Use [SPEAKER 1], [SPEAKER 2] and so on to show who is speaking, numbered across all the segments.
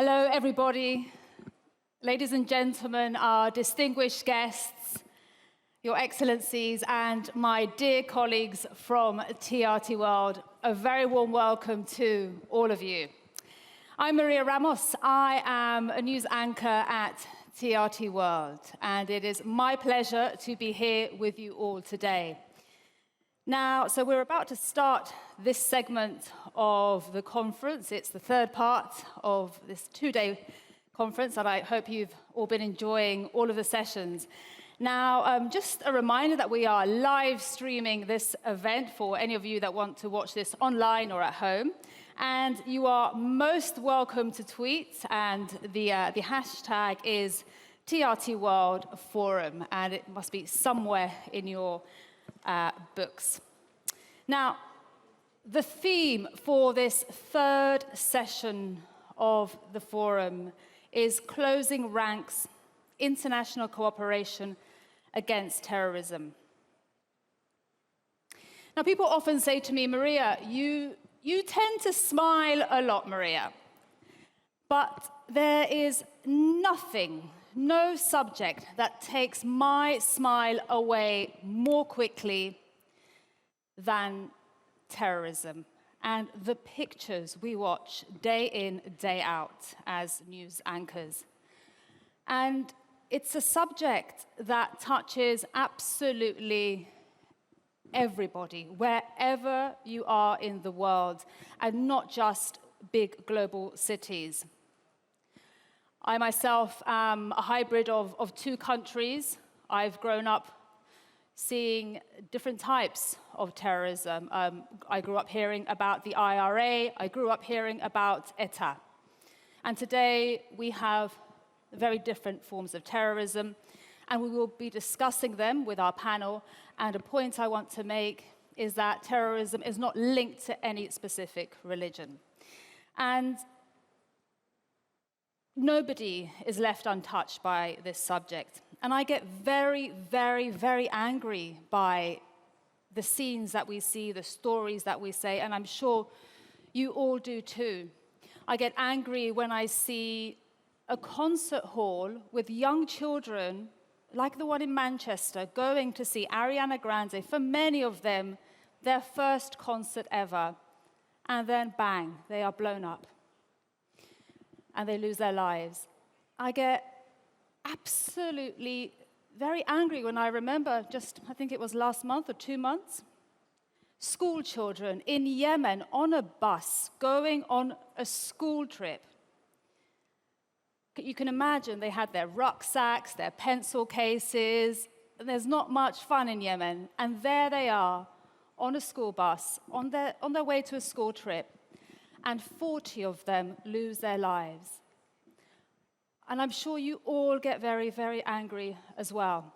[SPEAKER 1] Hello, everybody. Ladies and gentlemen, our distinguished guests, Your Excellencies, and my dear colleagues from TRT World, a very warm welcome to all of you. I'm Maria Ramos. I am a news anchor at TRT World, and it is my pleasure to be here with you all today. Now, so we're about to start this segment of the conference. It's the third part of this two-day conference, and I hope you've all been enjoying all of the sessions. Now, just a reminder that we are live streaming this event for any of you that want to watch this online or at home. And you are most welcome to tweet, and the hashtag is TRT World Forum, and it must be somewhere in your books. Now, the theme for this third session of the forum is Closing Ranks, International Cooperation Against Terrorism. Now, people often say to me, Maria, you tend to smile a lot, Maria. But there is nothing, no subject that takes my smile away more quickly than terrorism and the pictures we watch day in, day out as news anchors. And it's a subject that touches absolutely everybody, wherever you are in the world, and not just big global cities. I myself am a hybrid of two countries. I've grown up seeing different types of terrorism. I grew up hearing about the IRA. I grew up hearing about SETA. And today we have very different forms of terrorism, and we will be discussing them with our panel. And a point I want to make is that terrorism is not linked to any specific religion. And nobody is left untouched by this subject. And I get very, very, very angry by the scenes that we see, the stories that we say, and I'm sure you all do too. I get angry when I see a concert hall with young children, like the one in Manchester, going to see Ariana Grande, for many of them, their first concert ever. And then, bang, they are blown up. And they lose their lives. I get absolutely very angry when I remember just, I think it was last month or 2 months, school children in Yemen on a bus going on a school trip. You can imagine they had their rucksacks, their pencil cases, and there's not much fun in Yemen. And there they are on a school bus, on their way to a school trip, and 40 of them lose their lives. And I'm sure you all get very, very angry as well.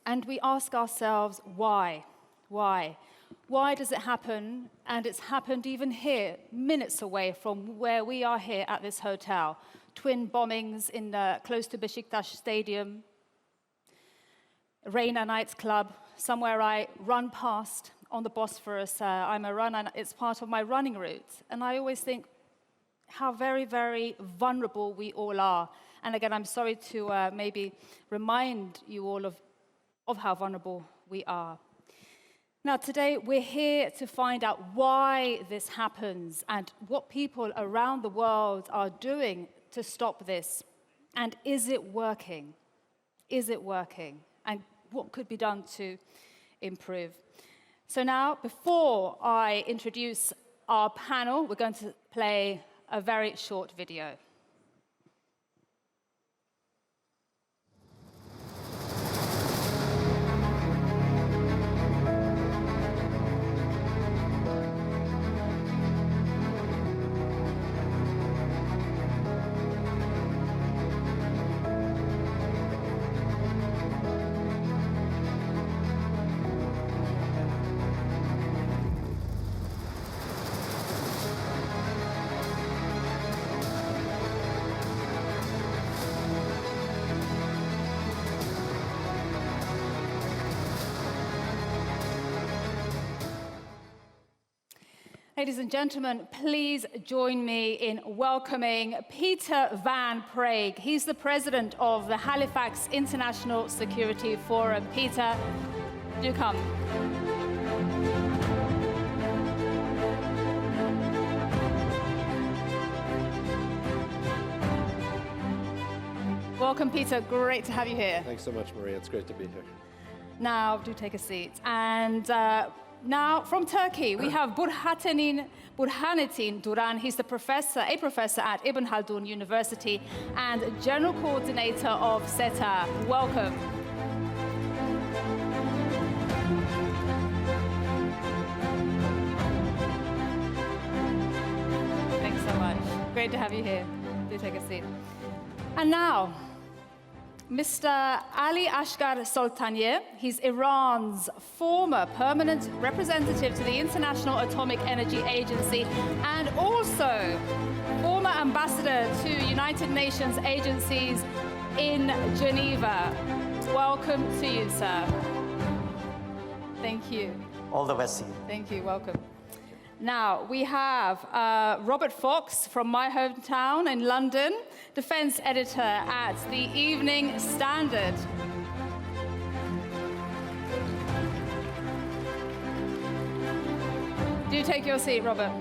[SPEAKER 1] And we ask ourselves, why? Why? Why does it happen? And it's happened even here, minutes away from where we are here at this hotel. Twin bombings in close to Beşiktaş Stadium, Reina nightclub, somewhere I run past on the Bosphorus. I'm a runner, it's part of my running route. And I always think how very, very vulnerable we all are. And again, I'm sorry to maybe remind you all of how vulnerable we are. Now, today, we're here to find out why this happens and what people around the world are doing to stop this. And is it working? Is it working? And what could be done to improve? So now, before I introduce our panel, we're going to play a very short video. Ladies and gentlemen, please join me in welcoming Peter van Praagh. He's the president of the Halifax International Security Forum. Peter, do come. Welcome, Peter. Great to have you here.
[SPEAKER 2] Thanks so much, Maria. It's great to be here.
[SPEAKER 1] Now, do take a seat. And now, from Turkey, we have Burhanettin Duran. He's a professor at Ibn Haldun University and general coordinator of SETA. Welcome. Thanks so much. Great to have you here. Do take a seat. And now, Mr. Ali Asghar Soltanieh. He's Iran's former permanent representative to the International Atomic Energy Agency and also former ambassador to United Nations agencies in Geneva. Welcome to you, sir. Thank you.
[SPEAKER 3] All the best to you.
[SPEAKER 1] Thank you. Welcome. Now, we have Robert Fox from my hometown in London, defense editor at the Evening Standard. Do take your seat, Robert.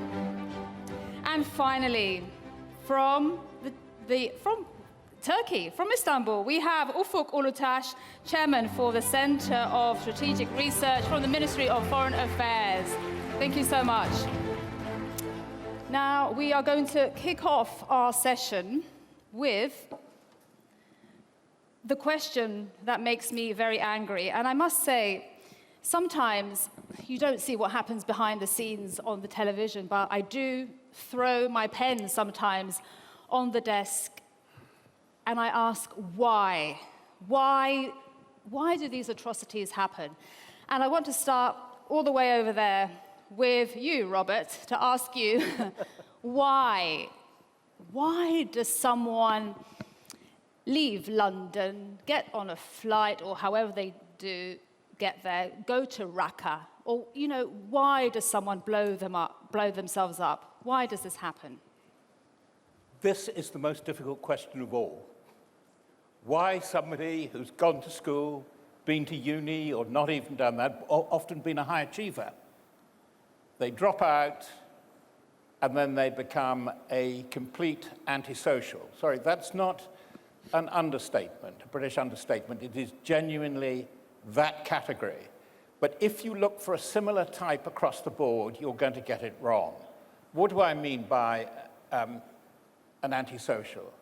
[SPEAKER 1] And finally, from Turkey, from Istanbul, we have Ufuk Ulutaş, chairman for the Center of Strategic Research from the Ministry of Foreign Affairs. Thank you so much. Now, we are going to kick off our session with the question that makes me very angry. And I must say, sometimes you don't see what happens behind the scenes on the television, but I do throw my pen sometimes on the desk and I ask, why? Why do these atrocities happen? And I want to start all the way over there with you, Robert, to ask you, why? Why does someone leave London, get on a flight, or however they do get there, go to Raqqa? Or, why does someone blow themselves up? Why does this happen?
[SPEAKER 4] This is the most difficult question of all. Why somebody who's gone to school, been to uni, or not even done that, or often been a high achiever, they drop out, and then they become a complete antisocial. Sorry, that's not an understatement, a British understatement. It is genuinely that category. But if you look for a similar type across the board, you're going to get it wrong. What do I mean by an antisocial?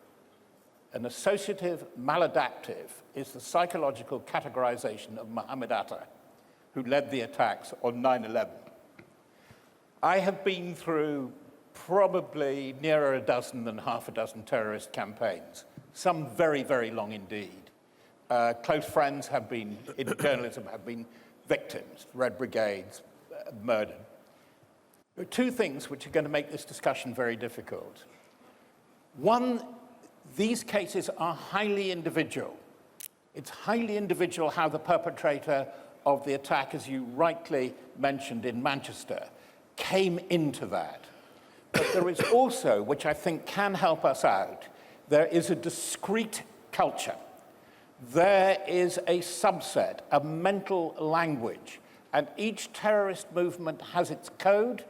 [SPEAKER 4] An associative maladaptive is the psychological categorization of Mohammed Atta, who led the attacks on 9/11. I have been through probably nearer a dozen than half a dozen terrorist campaigns, some very, very long indeed. Close friends have been, in journalism, have been victims, Red Brigades, murdered. There are two things which are going to make this discussion very difficult. One, these cases are highly individual. It's highly individual how the perpetrator of the attack, as you rightly mentioned in Manchester, came into that. But there is also, which I think can help us out, there is a discrete culture. There is a subset, a mental language, and each terrorist movement has its code,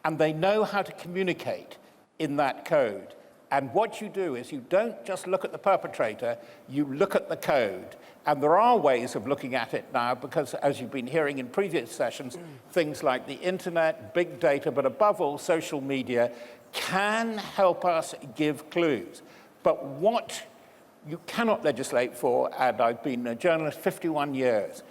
[SPEAKER 4] and they know how to communicate in that code. And what you do is you don't just look at the perpetrator, you look at the code. And there are ways of looking at it now because, as you've been hearing in previous sessions, things like the internet, big data, but above all, social media can help us give clues. But what you cannot legislate for, and I've been a journalist 51 years,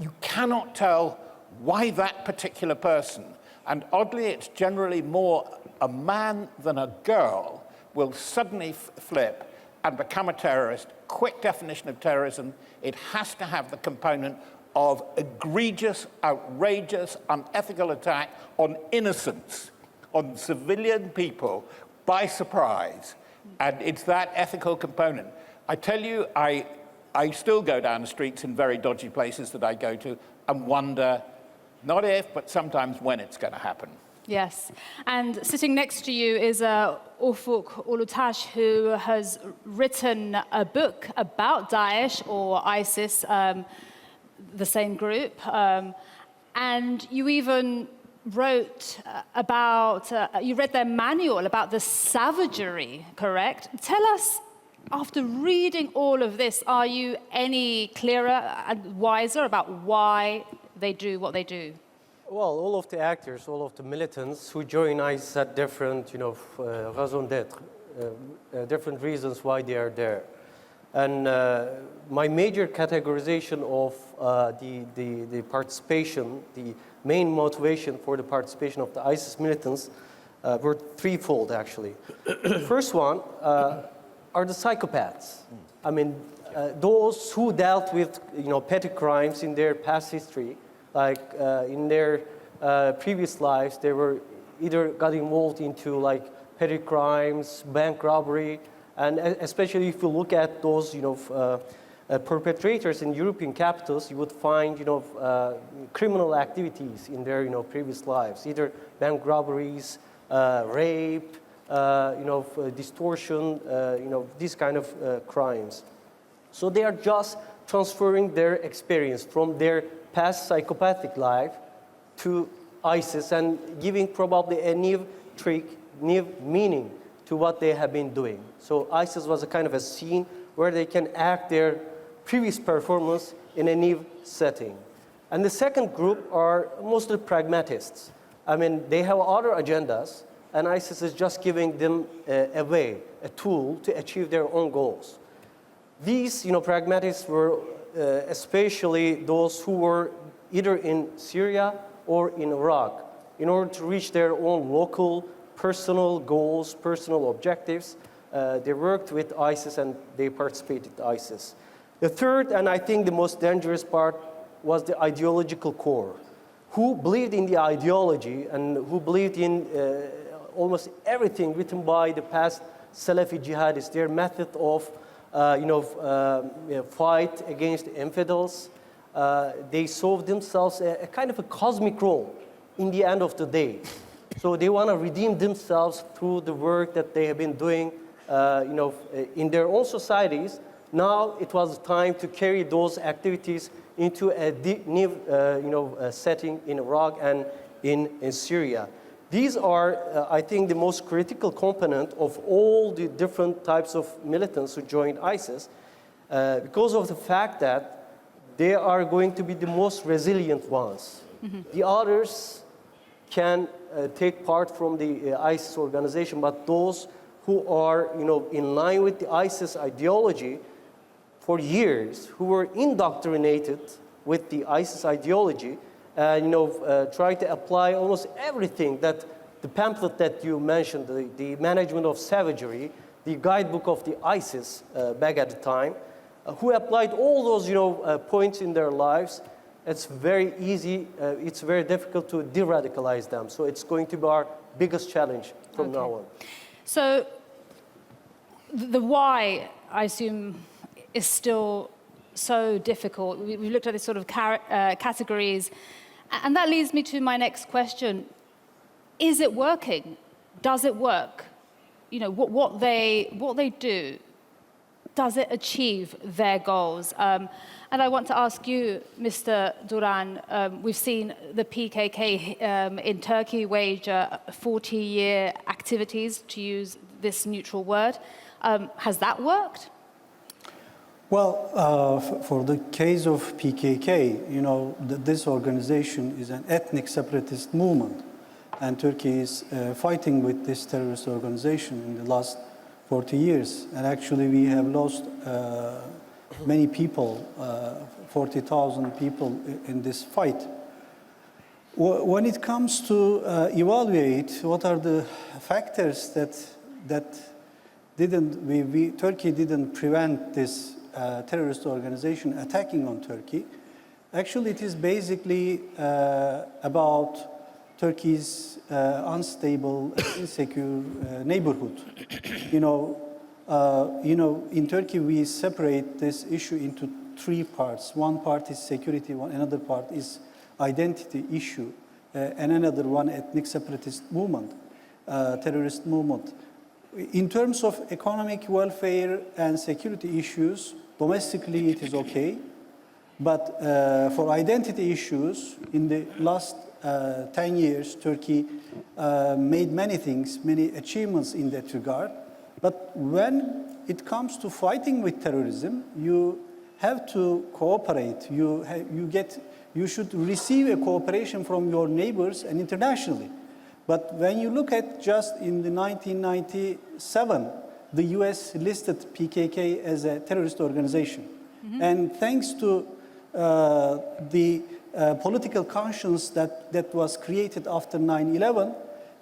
[SPEAKER 4] you cannot tell why that particular person, and oddly it's generally more a man than a girl, will suddenly flip and become a terrorist. Quick definition of terrorism, it has to have the component of egregious, outrageous, unethical attack on innocents, on civilian people by surprise. And it's that ethical component. I tell you, I still go down the streets in very dodgy places that I go to and wonder, not if, but sometimes when it's going to happen.
[SPEAKER 1] Yes, and sitting next to you is Ufuk Ulutaş, who has written a book about Daesh or ISIS, the same group, and you even wrote about, you read their manual about the savagery, correct? Tell us, after reading all of this, are you any clearer and wiser about why they do what they do?
[SPEAKER 3] Well, all of the actors, all of the militants who join ISIS had different, raison d'être, different reasons why they are there. And my major categorization of the participation, the main motivation for the participation of the ISIS militants were threefold, actually. The first one are the psychopaths. I mean, those who dealt with, petty crimes in their past history, like in their previous lives, they were either got involved into like petty crimes, bank robbery, and especially if you look at those, perpetrators in European capitals, you would find, criminal activities in their, previous lives, either bank robberies, rape, distortion, these kind of crimes. So they are just transferring their experience from their past psychopathic life to ISIS and giving probably a new trick, new meaning to what they have been doing. So ISIS was a kind of a scene where they can act their previous performance in a new setting. And the second group are mostly pragmatists. I mean, they have other agendas, and ISIS is just giving them a way, a tool to achieve their own goals. These, pragmatists were especially those who were either in Syria or in Iraq, in order to reach their own local, personal goals, personal objectives. They worked with ISIS and they participated in ISIS. The third, and I think the most dangerous part, was the ideological core, who believed in the ideology and who believed in almost everything written by the past Salafi jihadists, their method of fight against infidels. They saw themselves a kind of a cosmic role in the end of the day. So they want to redeem themselves through the work that they have been doing, in their own societies. Now it was time to carry those activities into a new, setting in Iraq and in Syria. These are, I think, the most critical component of all the different types of militants who joined ISIS, because of the fact that they are going to be the most resilient ones. Mm-hmm. The others can take part from the ISIS organization, but those who are, in line with the ISIS ideology for years, who were indoctrinated with the ISIS ideology, try to apply almost everything that the pamphlet that you mentioned, the management of savagery, the guidebook of the ISIS back at the time, who applied all those, points in their lives. It's very easy, it's very difficult to de-radicalize them. So it's going to be our biggest challenge from now on.
[SPEAKER 1] So the why, I assume, is still so difficult. We looked at these sort of categories, and that leads me to my next question. Is it working? Does it work? What they do, does it achieve their goals? And I want to ask you, Mr. Duran, we've seen the PKK in Turkey wage 40-year activities, to use this neutral word. Has that worked?
[SPEAKER 5] Well, for the case of PKK, this organization is an ethnic separatist movement, and Turkey is fighting with this terrorist organization in the last 40 years. And actually, we have lost many people, 40,000 people in this fight. When it comes to evaluate what are the factors that Turkey didn't prevent this terrorist organization attacking on Turkey, actually it is basically about Turkey's unstable, insecure neighborhood. In Turkey we separate this issue into three parts. One part is security, another part is identity issue and another one ethnic separatist movement, terrorist movement. In terms of economic welfare and security issues, domestically it is okay. But for identity issues, in the last 10 years, Turkey made many things, many achievements in that regard. But when it comes to fighting with terrorism, you have to cooperate. You should receive a cooperation from your neighbors and internationally. But when you look at just in the 1997, the US listed PKK as a terrorist organization. Mm-hmm. And thanks to the political conscience that was created after 9/11,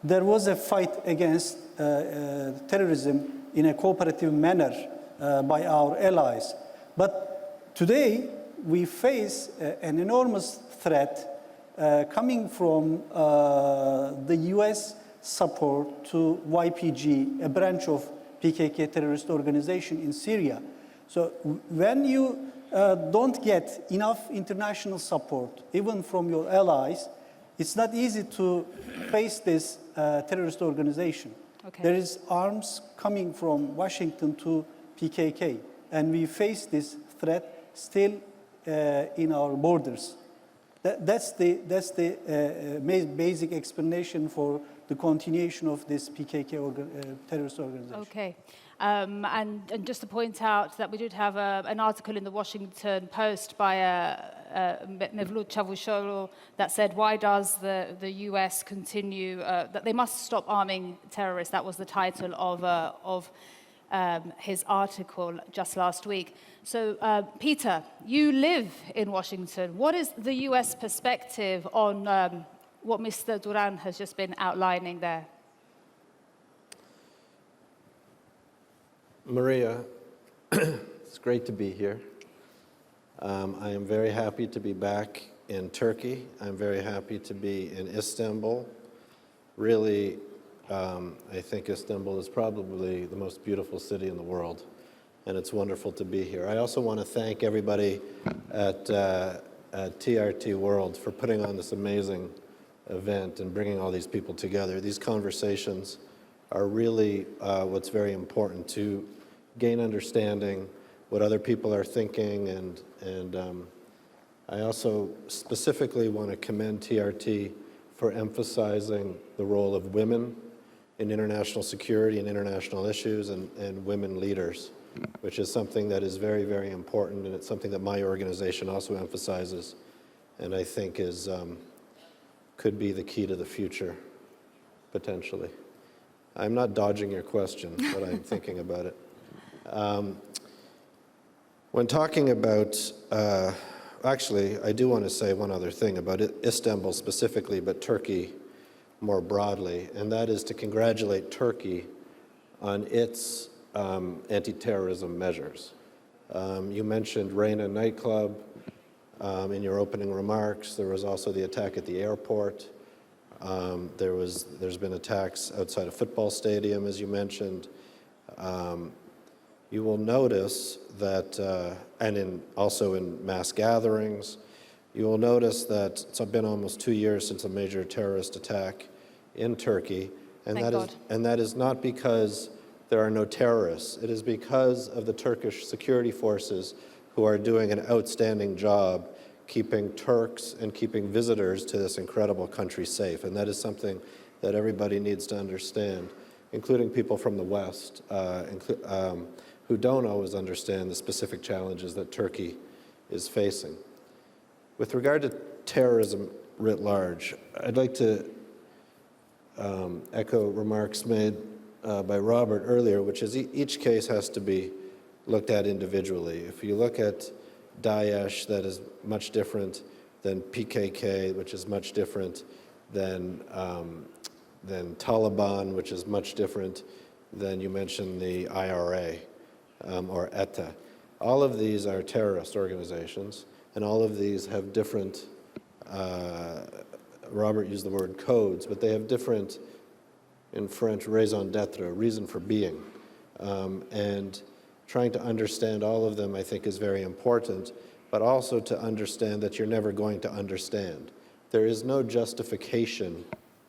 [SPEAKER 5] there was a fight against terrorism in a cooperative manner by our allies. But today, we face an enormous threat coming from the US support to YPG, a branch of PKK terrorist organization in Syria. So when you don't get enough international support, even from your allies, it's not easy to face this terrorist organization. Okay. There is arms coming from Washington to PKK, and we face this threat still in our borders. That's the basic explanation for the continuation of this PKK terrorist organization.
[SPEAKER 1] Okay. And just to point out that we did have an article in the Washington Post by Mevlut Çavuşoğlu that said, why does the US continue, that they must stop arming terrorists. That was the title of his article just last week. So, Peter, you live in Washington. What is the US perspective on what Mr. Duran has just been outlining there?
[SPEAKER 2] Maria, it's great to be here. I am very happy to be back in Turkey. I'm very happy to be in Istanbul. Really, I think Istanbul is probably the most beautiful city in the world, and it's wonderful to be here. I also want to thank everybody at TRT World for putting on this amazing event and bringing all these people together. These conversations are really what's very important, to gain understanding what other people are thinking, and I also specifically want to commend TRT for emphasizing the role of women in international security and international issues, and women leaders, which is something that is very, very important, and it's something that my organization also emphasizes, and I think is could be the key to the future, potentially. I'm not dodging your question, but I'm thinking about it. When talking about, actually, I do want to say one other thing about Istanbul specifically, but Turkey more broadly, and that is to congratulate Turkey on its anti-terrorism measures. You mentioned Reyna nightclub in your opening remarks. There was also the attack at the airport. There's been attacks outside a football stadium, as you mentioned. You will notice that, and also in mass gatherings, you will notice that it's been almost 2 years since a major terrorist attack in Turkey, and that is not because there are no terrorists. It is because of the Turkish security forces who are doing an outstanding job keeping Turks and keeping visitors to this incredible country safe. And that is something that everybody needs to understand, including people from the West, who don't always understand the specific challenges that Turkey is facing. With regard to terrorism writ large, I'd like to echo remarks made by Robert earlier, which is each case has to be looked at individually. If you look at Daesh, that is much different than PKK, which is much different than Taliban, which is much different than, you mentioned, the IRA or ETA. All of these are terrorist organizations, and all of these have different, Robert used the word codes, but they have different, in French, raison d'etre, reason for being. And trying to understand all of them, I think, is very important, but also to understand that you're never going to understand. there is no justification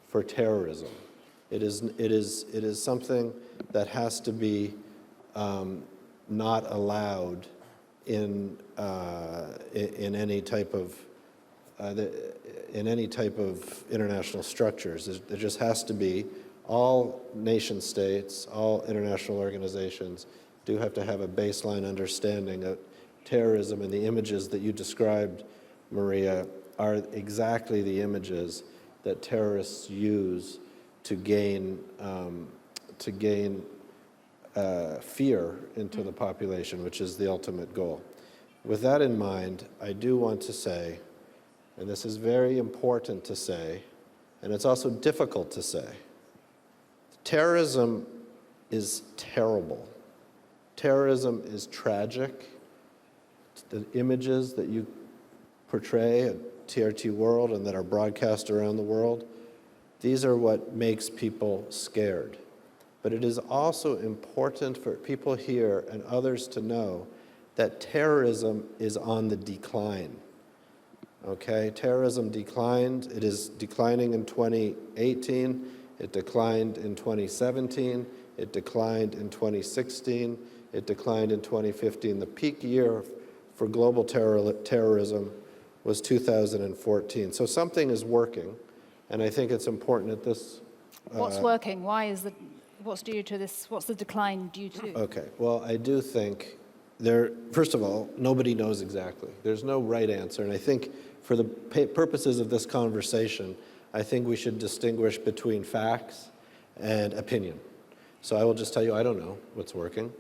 [SPEAKER 2] for terrorism. It is something that has to be not allowed in any type of international structures. There just has to be, all nation states, all international organizations do have to have a baseline understanding of terrorism, and the images that you described, Maria, are exactly the images that terrorists use to gain fear into the population, which is the ultimate goal. With that in mind, I do want to say, and this is very important to say, and it's also difficult to say, terrorism is terrible. Terrorism is tragic. The images that you portray at TRT World and that are broadcast around the world, these are what makes people scared. But it is also important for people here and others to know that terrorism is on the decline. Okay, terrorism declined. It is declining in 2018. It declined in 2017. It declined in 2016. It declined in 2015. The peak year for global terrorism was 2014. So something is working, and I think it's important that this...
[SPEAKER 1] What's working? What's due to this? What's the decline due to?
[SPEAKER 2] Okay, well, I do think first of all, nobody knows exactly. There's no right answer, and I think for the purposes of this conversation, I think we should distinguish between facts and opinion. So I will just tell you, I don't know what's working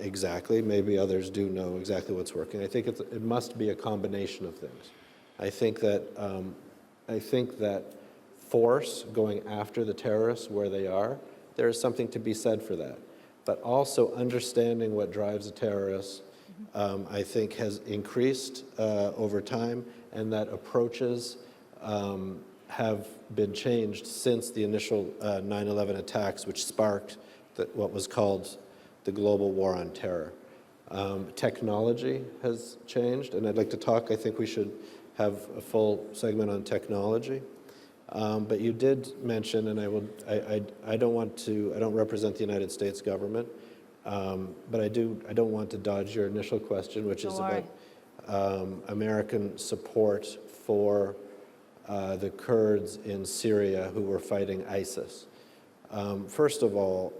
[SPEAKER 2] exactly. Maybe others do know exactly what's working. I think it must be a combination of things. I think that force, going after the terrorists where they are, there is something to be said for that. But also understanding what drives a terrorist, I think, has increased over time, and that approaches have been changed since the initial 9/11 attacks, which sparked what was called the global war on terror. Technology has changed, and I'd like to talk, I think we should have a full segment on technology. But you did mention, and I don't represent the United States government, but I don't want to dodge your initial question, which is about American support for the Kurds in Syria who were fighting ISIS. First of all,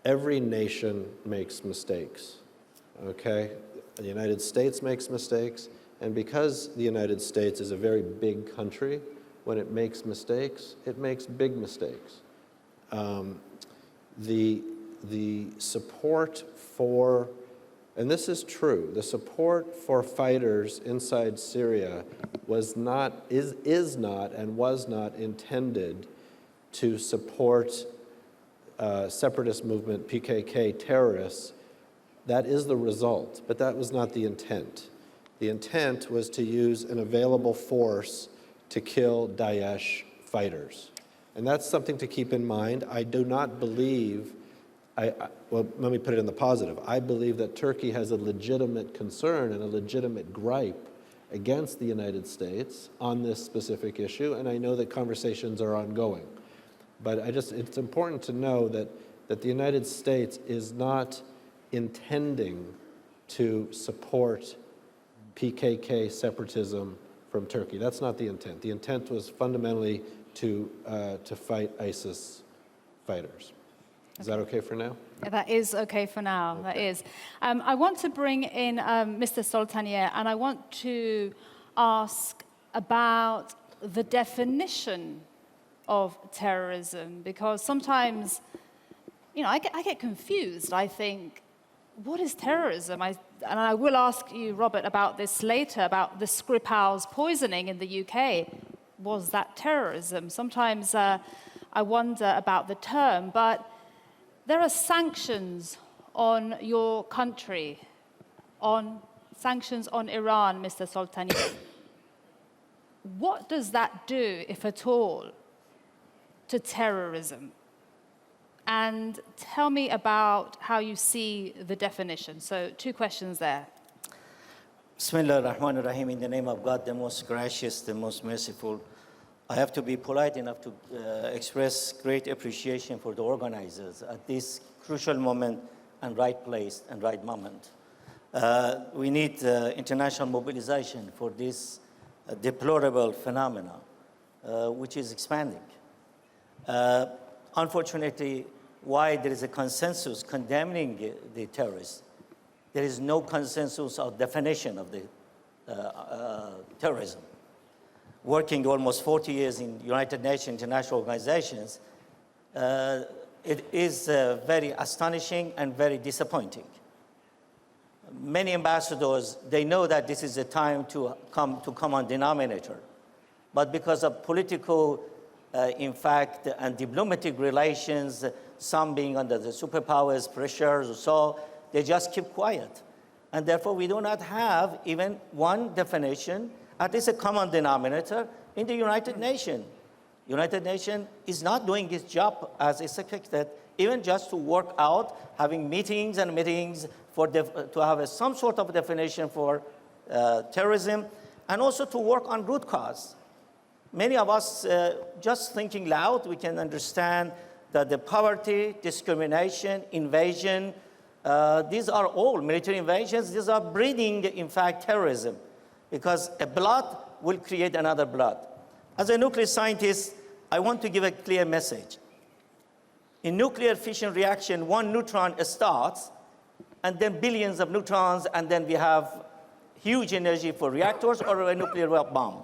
[SPEAKER 2] every nation makes mistakes, okay? The United States makes mistakes, and because the United States is a very big country, when it makes big mistakes. The support for, and this is true, the support for fighters inside Syria is not and was not intended to support separatist movement, PKK terrorists. That is the result, but that was not the intent. The intent was to use an available force to kill Daesh fighters. And that's something to keep in mind. I do not believe, well, let me put it in the positive. I believe that Turkey has a legitimate concern and a legitimate gripe against the United States on this specific issue, and I know that conversations are ongoing. But it's important to know that the United States is not intending to support PKK separatism from Turkey. That's not the intent. The intent was fundamentally to fight ISIS fighters. Is that okay for now?
[SPEAKER 1] That is okay for now. Okay. That is. I want to bring in Mr. Soltanieh, and I want to ask about the definition of terrorism, because sometimes, I get confused. I think, what is terrorism? And I will ask you, Robert, about this later, about the Skripal's poisoning in the UK. Was that terrorism? Sometimes I wonder about the term, but there are sanctions on your country, sanctions on Iran, Mr. Soltanieh. What does that do, if at all, to terrorism? And tell me about how you see the definition. So 2 questions there.
[SPEAKER 6] Bismillah ar-Rahman ar-Rahim, in the name of God, the most gracious, the most merciful. I have to be polite enough to express great appreciation for the organizers at this crucial moment and right place and right moment. We need international mobilization for this deplorable phenomena, which is expanding. Unfortunately, while there is a consensus condemning the terrorists, there is no consensus of definition of the terrorism. Working almost 40 years in United Nations international organizations, it is very astonishing and very disappointing. Many ambassadors, they know that this is a time to come to common denominator. But because of political, in fact, and diplomatic relations, some being under the superpowers' pressures or so, they just keep quiet. And therefore, we do not have even one definition, at least a common denominator, in the United Nations. United Nations is not doing its job as expected, even just to work out, having meetings and meetings to have some sort of definition for terrorism, and also to work on root cause. Many of us, just thinking loud, we can understand that the poverty, discrimination, invasion, these are all military invasions. These are breeding, in fact, terrorism, because a blood will create another blood. As a nuclear scientist, I want to give a clear message. In nuclear fission reaction, one neutron starts, and then billions of neutrons, and then we have huge energy for reactors or a nuclear bomb.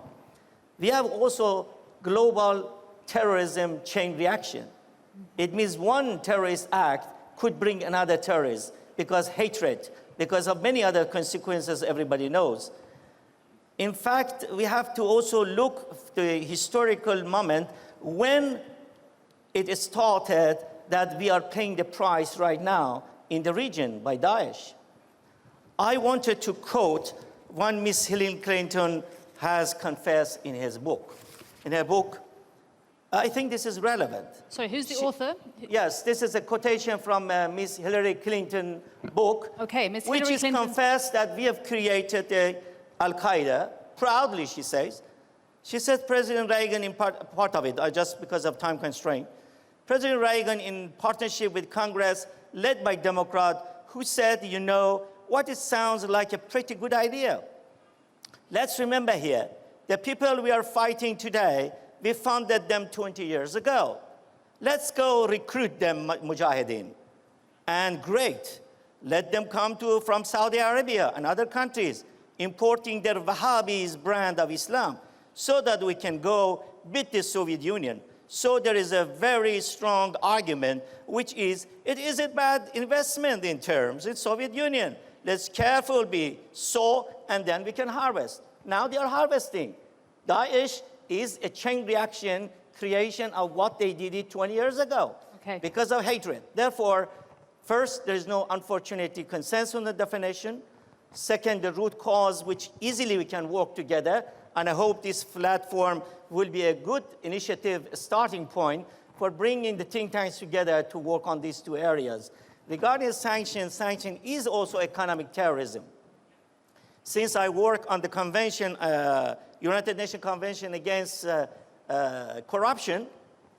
[SPEAKER 6] We have also global terrorism chain reaction. It means one terrorist act could bring another terrorist because hatred, because of many other consequences everybody knows. In fact, we have to also look to a historical moment when it started that we are paying the price right now in the region by Daesh. I wanted to quote one Miss Hillary Clinton has confessed in his book. In her book, I think this is relevant.
[SPEAKER 1] Sorry, who's the author?
[SPEAKER 6] Yes, this is a quotation from Miss Hillary Clinton book,
[SPEAKER 1] Okay, Miss
[SPEAKER 6] which
[SPEAKER 1] Hillary
[SPEAKER 6] is
[SPEAKER 1] Clinton.
[SPEAKER 6] confessed that we have created Al-Qaeda. Proudly, she says. She said President Reagan, in part of it, just because of time constraint, President Reagan, in partnership with Congress, led by Democrat, who said, you know, what it sounds like a pretty good idea. Let's remember here, the people we are fighting today, we funded them 20 years ago. Let's go recruit them, Mujahideen. And great, let them come from Saudi Arabia and other countries, importing their Wahhabis brand of Islam, so that we can go beat the Soviet Union. So there is a very strong argument, which is, it is a bad investment in terms of Soviet Union. Let's carefully be sow, and then we can harvest. Now they are harvesting. Daesh is a chain reaction creation of what they did 20 years ago, because of hatred. Therefore, first, there is no, unfortunately, consensus on the definition. Second, the root cause, which easily we can work together. And I hope this platform will be a good initiative, starting point for bringing the think tanks together to work on these two areas. Regarding sanctions, sanction is also economic terrorism. Since I work on the convention, United Nations Convention against corruption,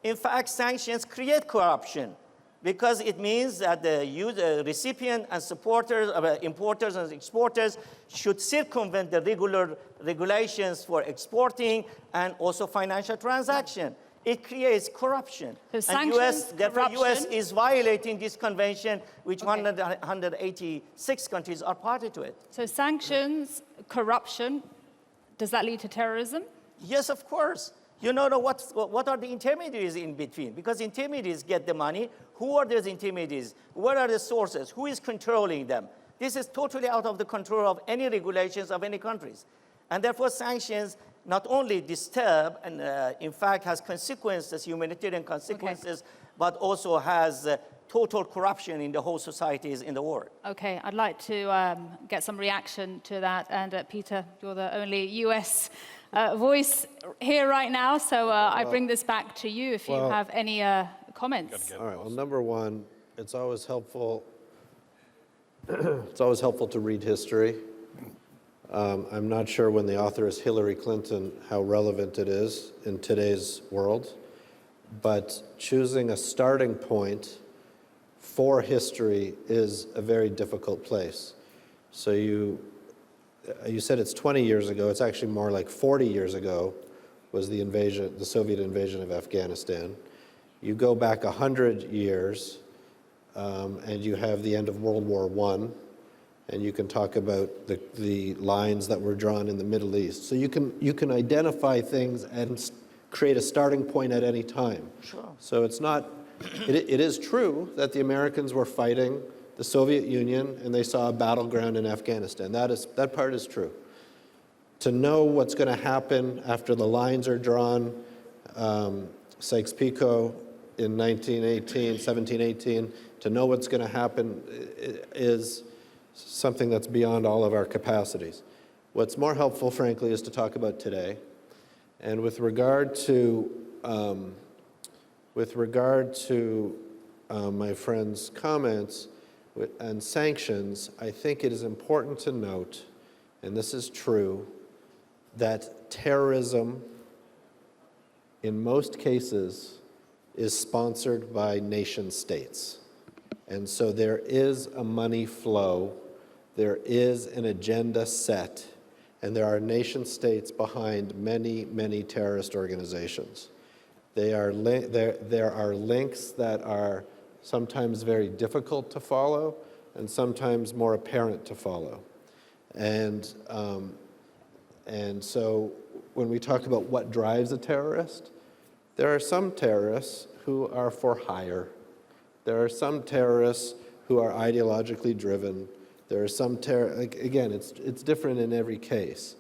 [SPEAKER 6] in fact, sanctions create corruption, because it means that the recipient and supporters, importers and exporters should circumvent the regular regulations for exporting and also financial transaction. It creates corruption.
[SPEAKER 1] So
[SPEAKER 6] and US is violating this convention, which 186 countries are party to it.
[SPEAKER 1] So sanctions, corruption, does that lead to terrorism?
[SPEAKER 6] Yes, of course. You know what are the intermediaries in between? Because intermediaries get the money. Who are those intermediaries? What are the sources? Who is controlling them? This is totally out of the control of any regulations of any countries. And therefore, sanctions not only disturb and, in fact, has consequences, humanitarian consequences, but also has total corruption in the whole societies in the world.
[SPEAKER 1] Okay, I'd like to get some reaction to that. And Peter, you're the only US voice here right now, so I bring this back to you if you have any comments.
[SPEAKER 2] All right, well, number one, it's always helpful, it's always helpful to read history. I'm not sure when the author is Hillary Clinton how relevant it is in today's world, but choosing a starting point for history is a very difficult place. So you said it's 20 years ago, it's actually more like 40 years ago was the invasion, the Soviet invasion of Afghanistan. You go back 100 years, and you have the end of World War I, and you can talk about the lines that were drawn in the Middle East. So you can identify things and create a starting point at any time.
[SPEAKER 6] Sure.
[SPEAKER 2] So it's not, it is true that the Americans were fighting the Soviet Union and they saw a battleground in Afghanistan. That part is true. To know what's going to happen after the lines are drawn, Sykes-Picot in 1718, to know what's going to happen is something that's beyond all of our capacities. What's more helpful, frankly, is to talk about today. And with regard to my friend's comments and sanctions, I think it is important to note, and this is true, that terrorism, in most cases, is sponsored by nation states. And so there is a money flow, there is an agenda set, and there are nation states behind many, many terrorist organizations. There are links that are sometimes very difficult to follow and sometimes more apparent to follow. And so when we talk about what drives a terrorist, there are some terrorists who are for hire. There are some terrorists who are ideologically driven. There are some again, it's different in every case.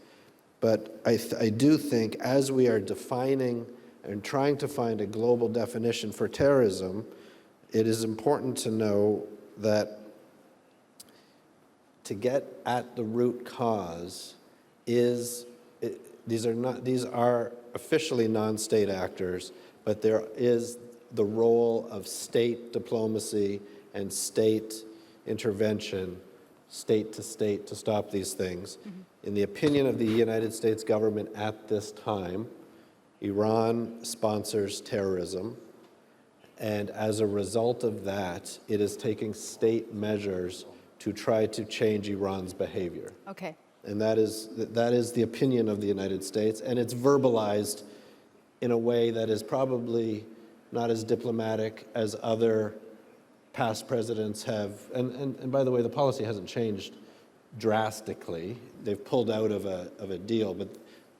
[SPEAKER 2] But I do think as we are defining and trying to find a global definition for terrorism, it is important to know that to get at the root cause these are officially non-state actors, but there is the role of state diplomacy and state intervention, state, to stop these things. Mm-hmm. In the opinion of the United States government at this time, Iran sponsors terrorism, and as a result of that, it is taking state measures to try to change Iran's behavior.
[SPEAKER 1] Okay.
[SPEAKER 2] And that is the opinion of the United States, and it's verbalized in a way that is probably not as diplomatic as other past presidents have. And by the way, the policy hasn't changed drastically. They've pulled out of a deal,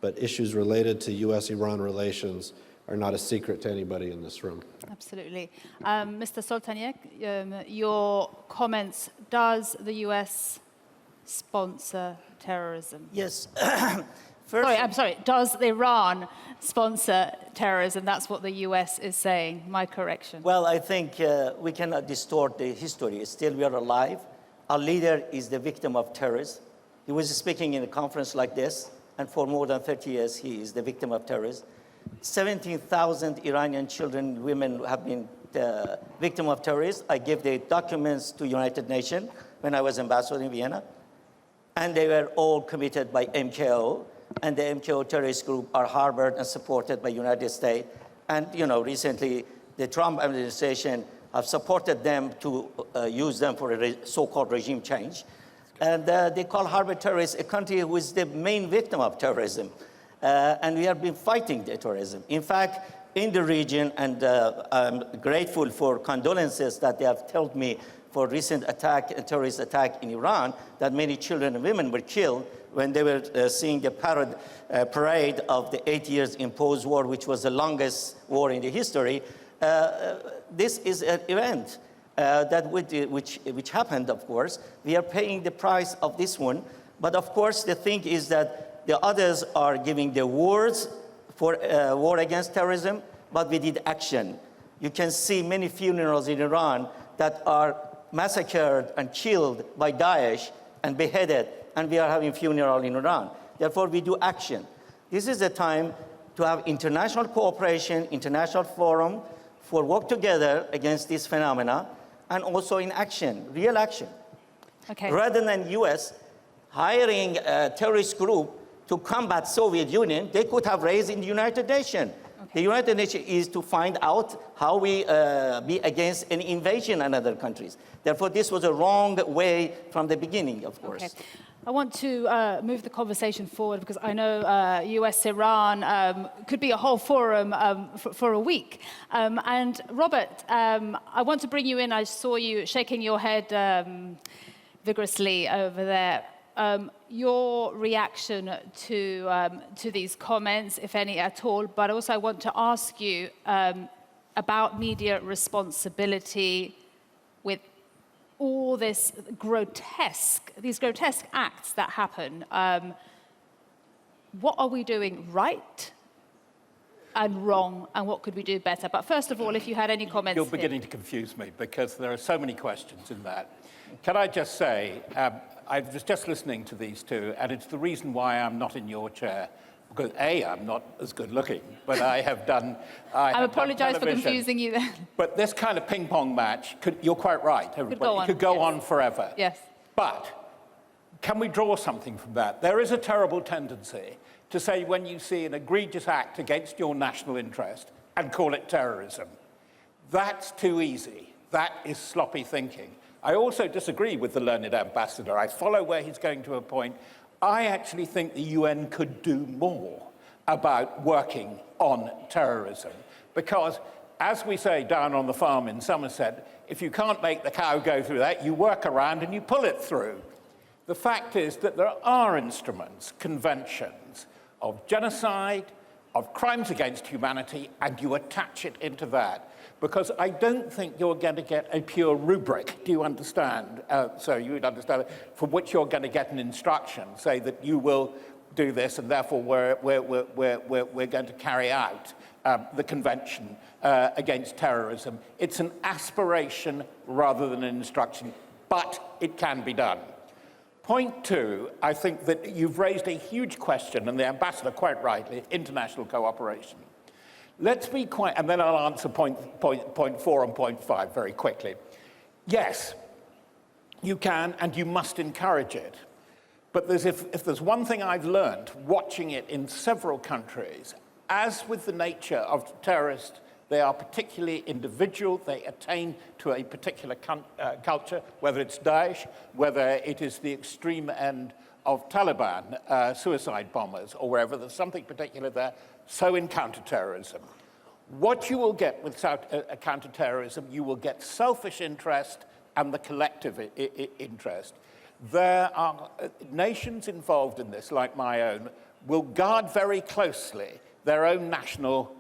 [SPEAKER 2] but issues related to U.S.-Iran relations are not a secret to anybody in this room.
[SPEAKER 1] Absolutely. Mr. Soltanieh, your comments, does the U.S. sponsor terrorism?
[SPEAKER 6] Yes.
[SPEAKER 1] Does Iran sponsor terrorism? That's what the U.S. is saying. My correction.
[SPEAKER 6] Well, I think we cannot distort the history. Still, we are alive. Our leader is the victim of terrorism. He was speaking in a conference like this, and for more than 30 years, he is the victim of terrorism. 17,000 Iranian children and women have been the victim of terrorism. I gave the documents to United Nations when I was ambassador in Vienna, and they were all committed by MKO. And the MKO terrorist group are harbored and supported by United States. And recently the Trump administration have supported them to use them for a so-called regime change. And they call harbor terrorists a country who is the main victim of terrorism. And we have been fighting the terrorism. In fact, in the region, and I'm grateful for condolences that they have told me for recent terrorist attack in Iran, that many children and women were killed when they were seeing the parade of the 8 years imposed war, which was the longest war in the history. This is an event which happened, of course. We are paying the price of this one. But of course, the thing is that the others are giving the words for war against terrorism, but we did action. You can see many funerals in Iran that are massacred and killed by Daesh and beheaded, and we are having funeral in Iran. Therefore, we do action. This is the time to have international cooperation, international forum for work together against this phenomena, and also in action, real action.
[SPEAKER 1] Okay.
[SPEAKER 6] Rather than US hiring a terrorist group to combat Soviet Union, they could have raised in the United Nations. Okay. The United Nations is to find out how we be against any invasion in other countries. Therefore, this was a wrong way from the beginning, of course.
[SPEAKER 1] Okay. I want to move the conversation forward because I know US-Iran could be a whole forum for a week. And Robert, I want to bring you in. I saw you shaking your head vigorously over there. Your reaction to these comments, if any at all, but also I want to ask you about media responsibility with all these grotesque acts that happen. What are we doing right and wrong, and what could we do better? But first of all, if you had any comments.
[SPEAKER 4] You're beginning to confuse me because there are so many questions in that. Can I just say, I was just listening to these two, and it's the reason why I'm not in your chair. Because A, I'm not as good looking, but I have done. I
[SPEAKER 1] apologise for confusing you then.
[SPEAKER 4] But this kind of ping pong match, you're quite right, everybody. It could go on forever.
[SPEAKER 1] Yes.
[SPEAKER 4] But can we draw something from that? There is a terrible tendency to say when you see an egregious act against your national interest and call it terrorism. That's too easy. That is sloppy thinking. I also disagree with the learned ambassador. I follow where he's going to a point. I actually think the UN could do more about working on terrorism. Because, as we say down on the farm in Somerset, if you can't make the cow go through that, you work around and you pull it through. The fact is that there are instruments, conventions of genocide, of crimes against humanity, and you attach it into that. Because I don't think you're going to get a pure rubric, do you understand? So you would understand it, from which you're going to get an instruction, say that you will do this, and therefore we're going to carry out the Convention Against Terrorism. It's an aspiration rather than an instruction, but it can be done. Point two, I think that you've raised a huge question, and the ambassador quite rightly, international cooperation. Let's be quite, and then I'll answer point 4 and point 5 very quickly. Yes, you can and you must encourage it. But if there's one thing I've learned watching it in several countries, as with the nature of terrorists, they are particularly individual, they attain to a particular culture, whether it's Daesh, whether it is the extreme end of Taliban, suicide bombers, or wherever there's something particular there. So in counterterrorism. What you will get with counterterrorism, you will get selfish interest and the collective interest. There are nations involved in this, like my own, will guard very closely their own national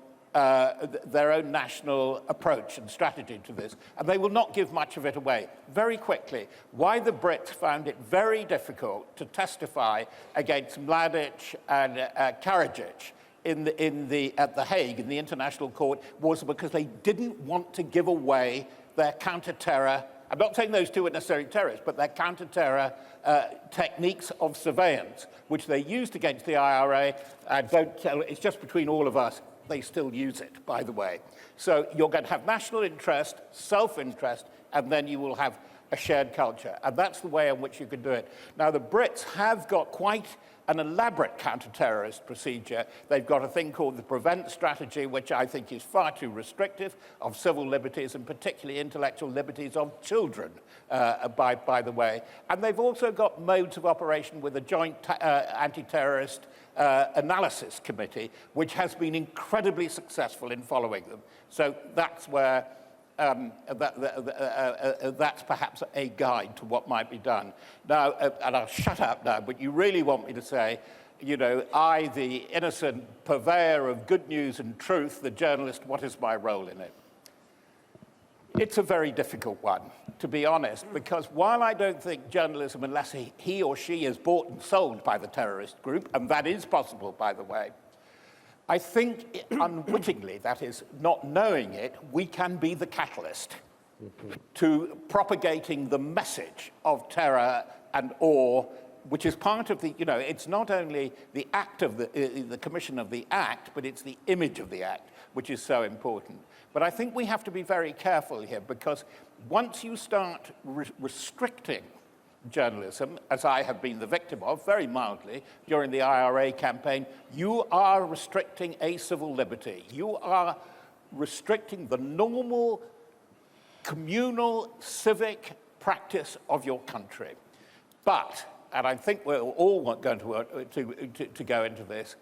[SPEAKER 4] approach and strategy to this, and they will not give much of it away. Very quickly, why the Brits found it very difficult to testify against Mladic and Karadzic at The Hague, in the International Court, was because they didn't want to give away their counter-terror. I'm not saying those two are necessarily terrorists, but their counter-terror techniques of surveillance, which they used against the IRA. Don't tell, it's just between all of us. They still use it, by the way. So you're going to have national interest, self-interest, and then you will have a shared culture. And that's the way in which you can do it. Now, the Brits have got quite an elaborate counter-terrorist procedure. They've got a thing called the PREVENT strategy, which I think is far too restrictive of civil liberties and particularly intellectual liberties of children, by the way. And they've also got modes of operation with a joint anti-terrorist analysis committee, which has been incredibly successful in following them. So that's where that's perhaps a guide to what might be done. Now, and I'll shut up now, but you really want me to say, you know, I, the innocent purveyor of good news and truth, the journalist, what is my role in it? It's a very difficult one, to be honest, because while I don't think journalism, unless he or she is bought and sold by the terrorist group, and that is possible, by the way, I think unwittingly, that is, not knowing it, we can be the catalyst to propagating the message of terror and awe, which is part of the, you know, it's not only the act of the commission of the act, but it's the image of the act, which is so important. But I think we have to be very careful here, because once you start restricting journalism, as I have been the victim of, very mildly, during the IRA campaign, you are restricting a civil liberty. You are restricting the normal communal civic practice of your country. But, and I think we're all going to go into this,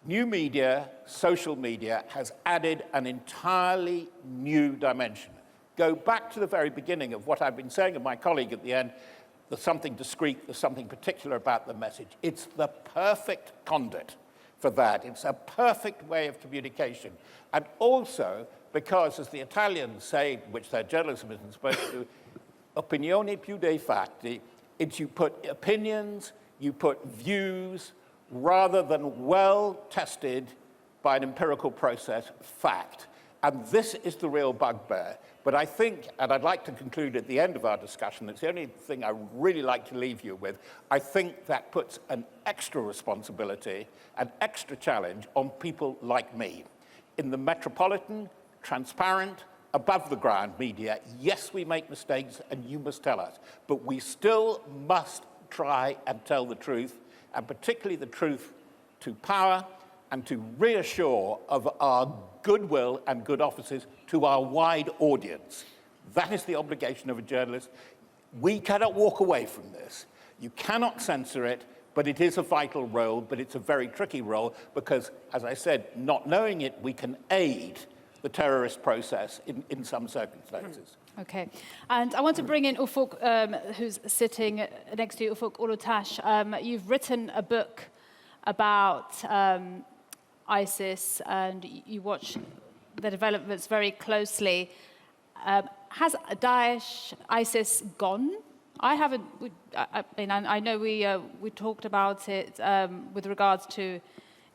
[SPEAKER 4] new media, social media, has added an entirely new dimension. Go back to the very beginning of what I've been saying, and my colleague at the end, there's something discreet, there's something particular about the message. It's the perfect conduit for that. It's a perfect way of communication. And also, because, as the Italians say, which their journalism isn't supposed to do, opinioni più dei fatti, it's you put opinions, you put views, rather than well-tested by an empirical process fact. And this is the real bugbear. But I think, and I'd like to conclude at the end of our discussion, it's the only thing I really like to leave you with, I think that puts an extra responsibility, an extra challenge on people like me. In the metropolitan, transparent, above-the-ground media, yes, we make mistakes, and you must tell us. But we still must try and tell the truth, and particularly the truth to power, and to reassure of our goodwill and good offices to our wide audience. That is the obligation of a journalist. We cannot walk away from this. You cannot censor it, but it is a vital role, but it's a very tricky role because, as I said, not knowing it, we can aid the terrorist process in some circumstances.
[SPEAKER 1] Okay, and I want to bring in Ufuk, who's sitting next to you, Ufuk Ulutaş. You've written a book about ISIS, and you watch the developments very closely. Has Daesh, ISIS gone? I haven't. I know we talked about it with regards to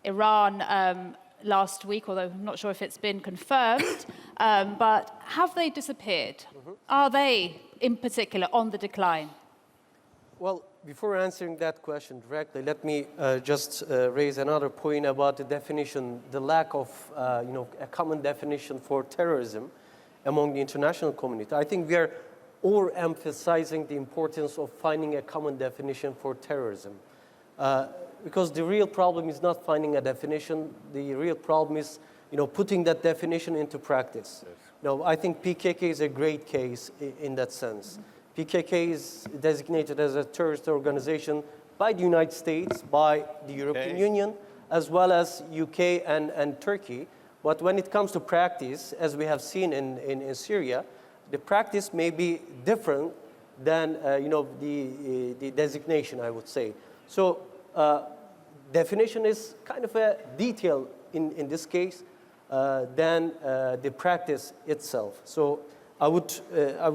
[SPEAKER 1] Iran last week, although I'm not sure if it's been confirmed. But have they disappeared? Mm-hmm. Are they, in particular, on the decline?
[SPEAKER 3] Well, before answering that question directly, let me just raise another point about the definition, the lack of a common definition for terrorism among the international community. I think we are overemphasizing the importance of finding a common definition for terrorism. Because the real problem is not finding a definition. The real problem is, putting that definition into practice. Yes. I think PKK is a great case in that sense. Mm-hmm. PKK is designated as a terrorist organization by the United States, by the European Union, as well as UK and Turkey. But when it comes to practice, as we have seen in Syria, the practice may be different than the designation, I would say. So definition is kind of a detail in this case than the practice itself. So I would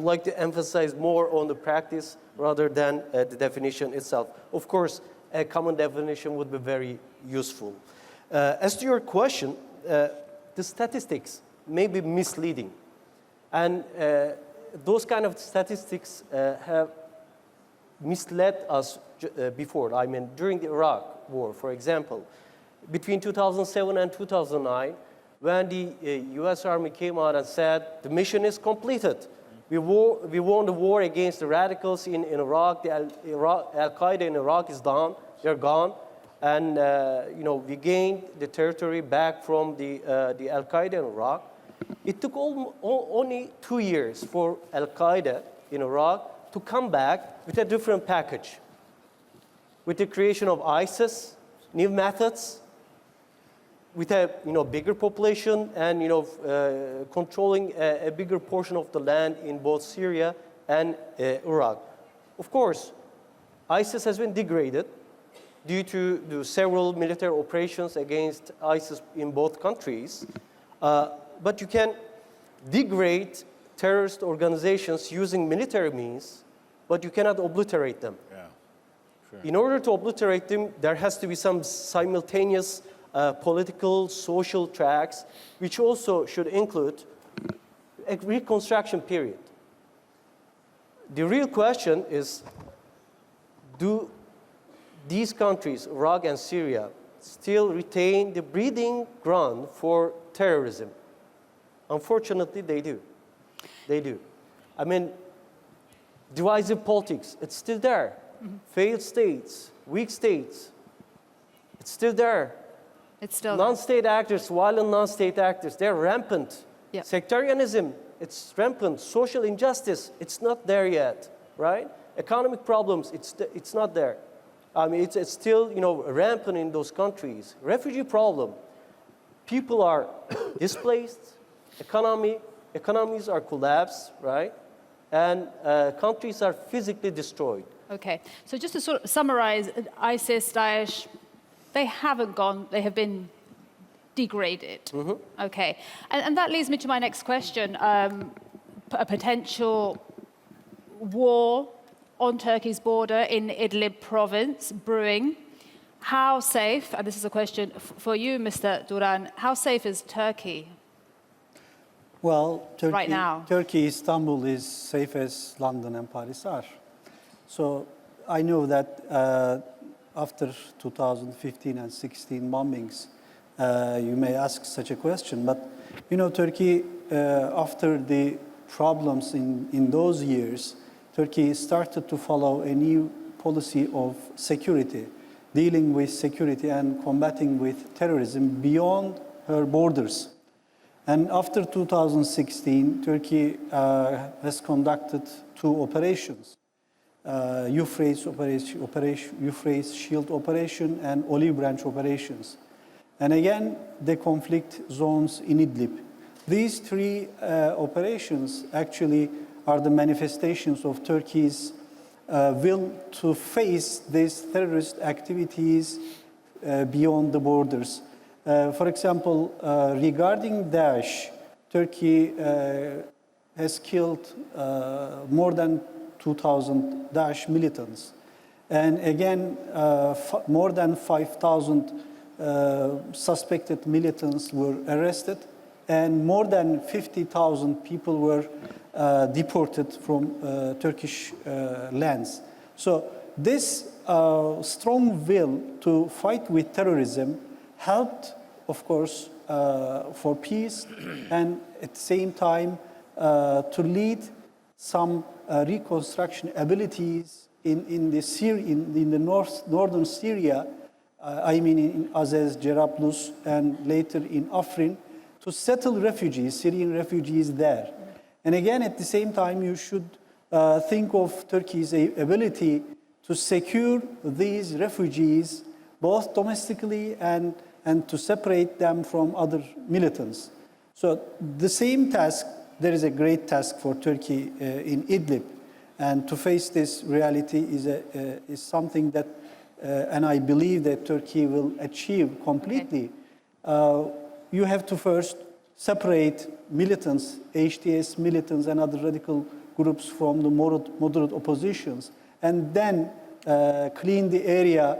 [SPEAKER 3] like to emphasize more on the practice rather than the definition itself. Of course, a common definition would be very useful. As to your question, the statistics may be misleading. And those kind of statistics have misled us before. I mean, during the Iraq War, for example, between 2007 and 2009, when the US Army came out and said, the mission is completed. We won the war against the radicals in Iraq. The Al-Qaeda in Iraq is done. They're gone. And we gained the territory back from the Al-Qaeda in Iraq. It took only 2 years for Al-Qaeda in Iraq to come back with a different package, with the creation of ISIS, new methods, with a bigger population and controlling a bigger portion of the land in both Syria and Iraq. Of course, ISIS has been degraded due to several military operations against ISIS in both countries. But you can degrade terrorist organizations using military means, but you cannot obliterate them.
[SPEAKER 4] Yeah, sure.
[SPEAKER 3] In order to obliterate them, there has to be some simultaneous political, social tracks, which also should include a reconstruction period. The real question is, do these countries, Iraq and Syria, still retain the breeding ground for terrorism? Unfortunately, they do. They do. I mean, divisive politics, it's still there. Failed states, weak states, it's still there.
[SPEAKER 1] It's still
[SPEAKER 3] Non-state actors, violent non-state actors, they're rampant.
[SPEAKER 1] Yeah.
[SPEAKER 3] Sectarianism, it's rampant. Social injustice, it's not there yet, right? Economic problems, it's not there. I mean, it's still, rampant in those countries. Refugee problem, people are displaced, economies are collapsed, right? And countries are physically destroyed.
[SPEAKER 1] Okay, so just to sort of summarize, ISIS, Daesh, they haven't gone, they have been degraded. Okay, and that leads me to my next question. A potential war on Turkey's border in Idlib province brewing. How safe, and this is a question for you, Mr. Duran, how safe is Turkey?
[SPEAKER 5] Well,
[SPEAKER 1] Right now.
[SPEAKER 5] Turkey, Istanbul is safe as London and Paris are. So I know that after 2015 and 16 bombings, you may ask such a question. But, Turkey, after the problems in those years, Turkey started to follow a new policy of security, dealing with security and combating with terrorism beyond her borders. And after 2016, Turkey has conducted 2 operations, Euphrates Shield Operation and Olive Branch operations. And again, the conflict zones in Idlib. These 3 operations actually are the manifestations of Turkey's will to face these terrorist activities beyond the borders. For example, regarding Daesh, Turkey has killed more than 2,000 Daesh militants. And again, more than 5,000 suspected militants were arrested, and more than 50,000 people were deported from Turkish lands. So this strong will to fight with terrorism helped, of course, for peace, and at the same time to lead some reconstruction abilities in the northern Syria, I mean in Azaz, Jerablus, and later in Afrin, to settle refugees, Syrian refugees there. And again, at the same time, you should think of Turkey's ability to secure these refugees, both domestically and to separate them from other militants. So the same task, there is a great task for Turkey in Idlib. And to face this reality is something that, and I believe that Turkey will achieve completely. Okay. You have to first separate militants, HTS militants and other radical groups from the moderate oppositions, and then clean the area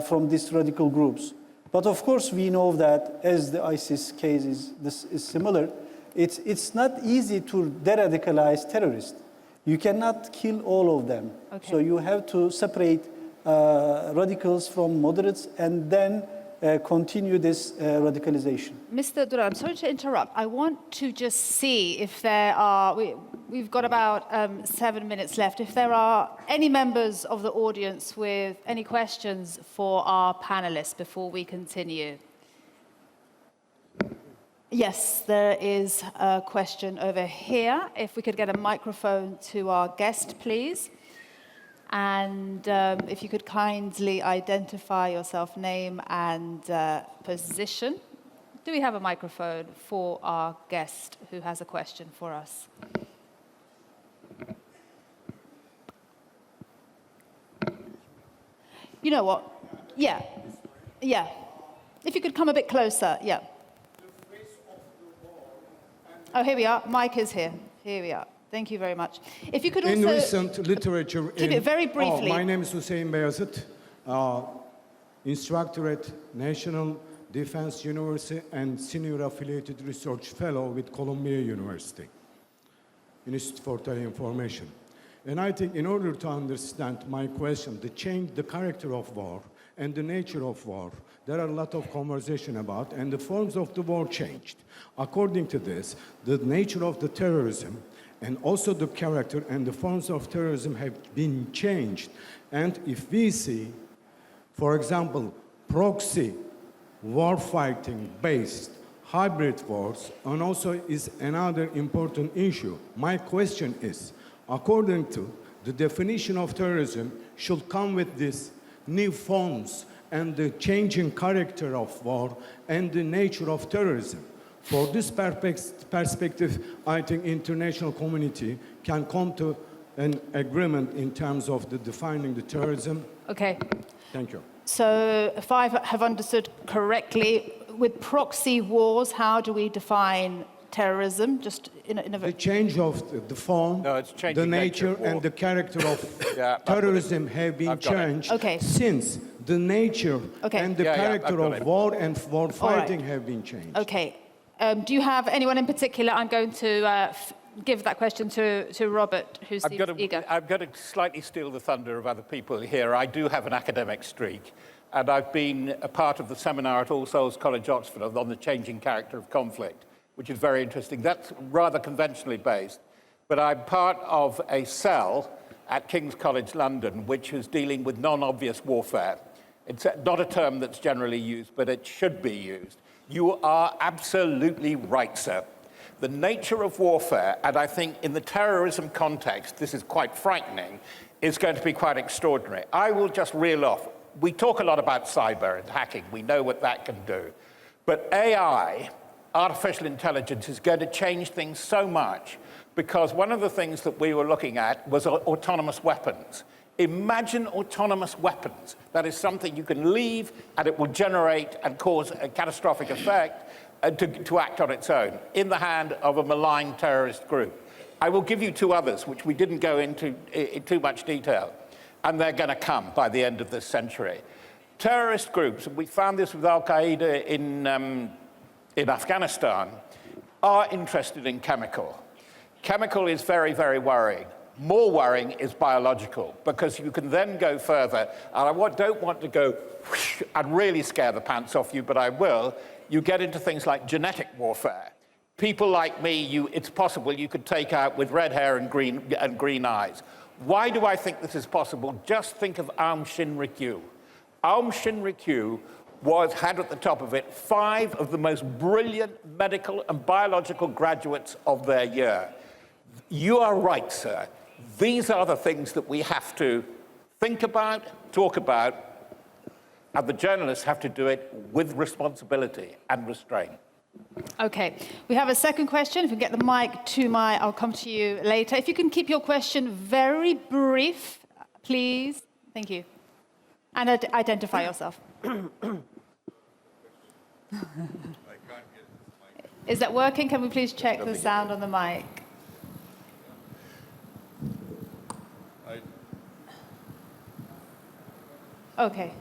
[SPEAKER 5] from these radical groups. But of course, we know that as the ISIS case is similar, it's not easy to de-radicalize terrorists. You cannot kill all of them. Okay. So you have to separate radicals from moderates and then continue this radicalization.
[SPEAKER 1] Mr. Duran, I'm sorry to interrupt. I want to just see if there are, we've got about 7 minutes left, if there are any members of the audience with any questions for our panelists before we continue. Yes, there is a question over here. If we could get a microphone to our guest, please. And if you could kindly identify yourself, name and position. Do we have a microphone for our guest who has a question for us? You know what? Yeah. Yeah. If you could come a bit closer, yeah. Oh, here we are. Mike is here. Here we are. Thank you very much. If you could also...
[SPEAKER 7] In recent literature...
[SPEAKER 1] Keep it very briefly.
[SPEAKER 7] My name is Hüseyin Beyazıt, instructor at National Defense University and senior affiliated research fellow with Columbia University, Institute for Teleinformation. And I think in order to understand my question, the character of war and the nature of war, there are a lot of conversation about, and the forms of the war changed. According to this, the nature of the terrorism and also the character and the forms of terrorism have been changed. And if we see, for example, proxy war-fighting based hybrid wars, and also is another important issue. My question is, according to the definition of terrorism, should come with these new forms and the changing character of war and the nature of terrorism. For this perspective, I think international community can come to an agreement in terms of the defining the terrorism.
[SPEAKER 1] Okay.
[SPEAKER 7] Thank you.
[SPEAKER 1] So if I have understood correctly, with proxy wars, how do we define terrorism? Just in a
[SPEAKER 7] The change of the form,
[SPEAKER 4] No, it's changing
[SPEAKER 7] the
[SPEAKER 4] nature
[SPEAKER 7] nature
[SPEAKER 4] of war.
[SPEAKER 7] and the character of
[SPEAKER 4] Yeah,
[SPEAKER 7] terrorism have been
[SPEAKER 4] I've got it.
[SPEAKER 7] changed
[SPEAKER 1] Okay.
[SPEAKER 7] since the nature
[SPEAKER 1] Okay.
[SPEAKER 7] and the
[SPEAKER 4] Yeah, yeah, I've
[SPEAKER 7] character
[SPEAKER 4] got
[SPEAKER 7] of
[SPEAKER 4] it.
[SPEAKER 7] war and war fighting
[SPEAKER 1] right.
[SPEAKER 7] have been changed.
[SPEAKER 1] Okay. Do you have anyone in particular? I'm going to give that question to Robert, who seems eager.
[SPEAKER 4] I'm going to slightly steal the thunder of other people here. I do have an academic streak, and I've been a part of the seminar at All Souls College, Oxford, on the changing character of conflict, which is very interesting. That's rather conventionally based, but I'm part of a cell at King's College London, which is dealing with non-obvious warfare. It's not a term that's generally used, but it should be used. You are absolutely right, sir. The nature of warfare, and I think in the terrorism context, this is quite frightening, is going to be quite extraordinary. I will just reel off. We talk a lot about cyber and hacking. We know what that can do. But AI, artificial intelligence, is going to change things so much, because one of the things that we were looking at was autonomous weapons. Imagine autonomous weapons. That is something you can leave and it will generate and cause a catastrophic effect to act on its own in the hand of a malign terrorist group. I will give you two others, which we didn't go into in too much detail, and they're going to come by the end of this century. Terrorist groups, and we found this with Al-Qaeda in Afghanistan, are interested in chemical. Chemical is very, very worrying. More worrying is biological, because you can then go further, and I don't want to go whoosh, and really scare the pants off you, but I will. You get into things like genetic warfare. People like me, it's possible you could take out with red hair and green eyes. Why do I think this is possible? Just think of Aum Shinrikyo. Aum Shinrikyo had at the top of it 5 of the most brilliant medical and biological graduates of their year. You are right, sir. These are the things that we have to think about, talk about, and the journalists have to do it with responsibility and restraint.
[SPEAKER 1] Okay, we have a second question. If we can get the mic to I'll come to you later. If you can keep your question very brief, please. Thank you. And identify yourself. Is that working? Can we please check the sound on the mic? Okay.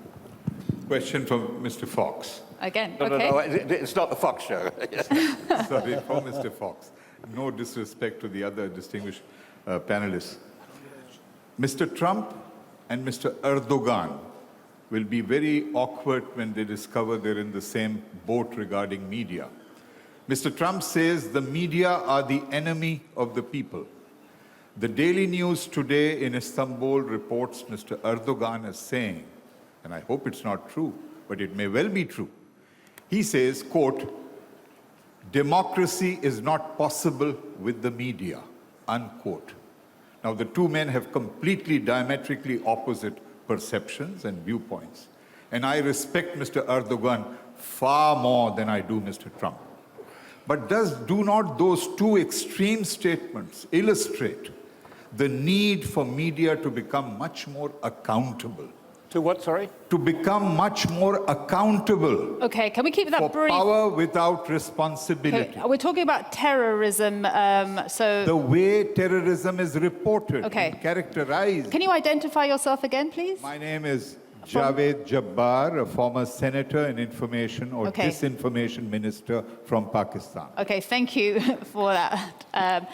[SPEAKER 8] Question from Mr. Fox.
[SPEAKER 1] Again,
[SPEAKER 4] No,
[SPEAKER 1] okay.
[SPEAKER 4] no, it's not the Fox show.
[SPEAKER 8] Sorry, from Mr. Fox. No disrespect to the other distinguished panelists. Mr. Trump and Mr. Erdogan will be very awkward when they discover they're in the same boat regarding media. Mr. Trump says the media are the enemy of the people. The Daily News today in Istanbul reports Mr. Erdogan as saying, and I hope it's not true, but it may well be true. He says, quote, democracy is not possible with the media, unquote. Now, the two men have completely diametrically opposite perceptions and viewpoints. And I respect Mr. Erdogan far more than I do Mr. Trump. But do not those two extreme statements illustrate the need for media to become much more accountable?
[SPEAKER 4] To what, sorry?
[SPEAKER 8] To become much more accountable.
[SPEAKER 1] Okay, can we keep that
[SPEAKER 8] for
[SPEAKER 1] brief?
[SPEAKER 8] Power without responsibility.
[SPEAKER 1] Okay, we're talking about terrorism, so...
[SPEAKER 8] The way terrorism is reported
[SPEAKER 1] Okay.
[SPEAKER 8] and characterized.
[SPEAKER 1] Can you identify yourself again, please?
[SPEAKER 8] My name is Javed Jabbar, a former senator and information or
[SPEAKER 1] Okay.
[SPEAKER 8] disinformation minister from Pakistan.
[SPEAKER 1] Okay, thank you for that.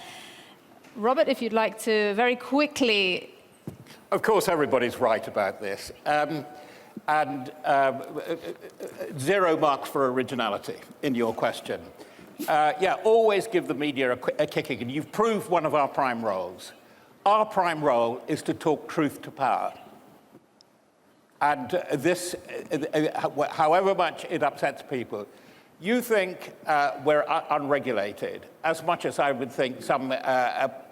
[SPEAKER 1] Robert, if you'd like to very quickly...
[SPEAKER 4] Of course, everybody's right about this. Zero marks for originality in your question. Yeah, always give the media a kicking, and you've proved one of our prime roles. Our prime role is to talk truth to power. And this, however much it upsets people, you think we're unregulated, as much as I would think some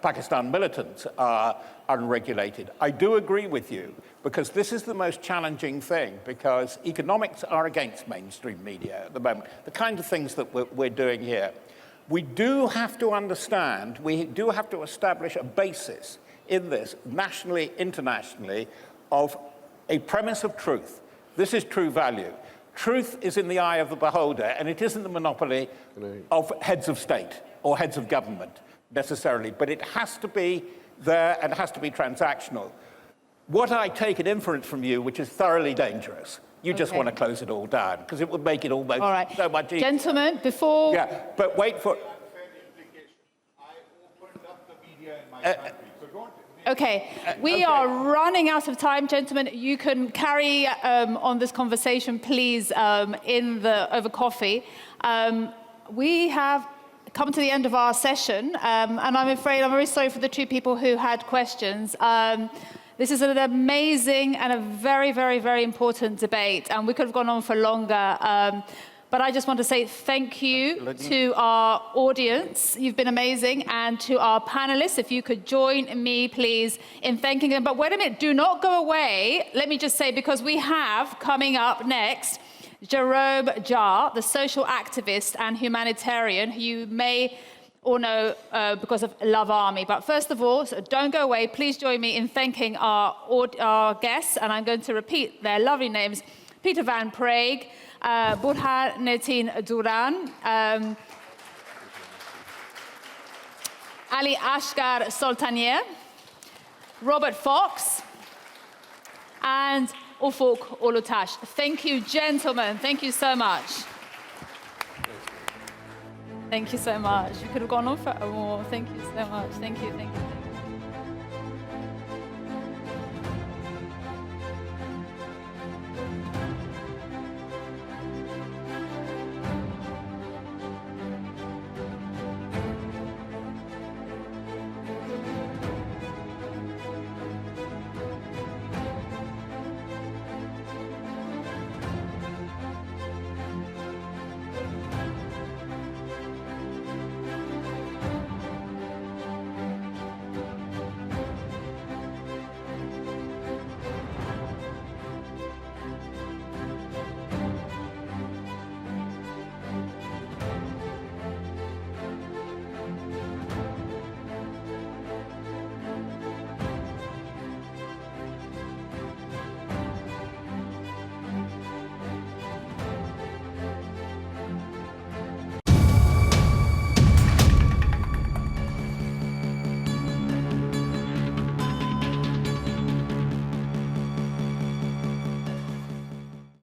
[SPEAKER 4] Pakistan militants are unregulated. I do agree with you, because this is the most challenging thing, because economics are against mainstream media at the moment, the kind of things that we're doing here. We do have to understand, we do have to establish a basis in this, nationally, internationally, of a premise of truth. This is true value. Truth is in the eye of the beholder, and it isn't the monopoly of heads of state or heads of government, necessarily, but it has to be there and it has to be transactional. What I take an inference from you, which is thoroughly dangerous, you just want to close it all down, because it would make it almost so much easier.
[SPEAKER 1] Gentlemen, before...
[SPEAKER 4] Yeah, but wait for...
[SPEAKER 8] I opened up the media in my country, so don't...
[SPEAKER 1] Okay, we are running out of time, gentlemen. You can carry on this conversation, please, over coffee. We have come to the end of our session, and I'm afraid I'm very sorry for the two people who had questions. This is an amazing and a very, very, very important debate, and we could have gone on for longer. But I just want to say thank you to our audience. You've been amazing. And to our panelists, if you could join me, please, in thanking them. But wait a minute, do not go away. Let me just say, because we have coming up next, Jerome Jar, the social activist and humanitarian, who you may all know because of Love Army. But first of all, so don't go away. Please join me in thanking our guests. And I'm going to repeat their lovely names. Peter van Praagh, Burhanettin Duran, Ali Asghar Soltanieh, Robert Fox, and Ufuk Ulutaş. Thank you, gentlemen. Thank you so much. Thank you so much. You could have gone on for more. Thank you so much. Thank you. Thank you.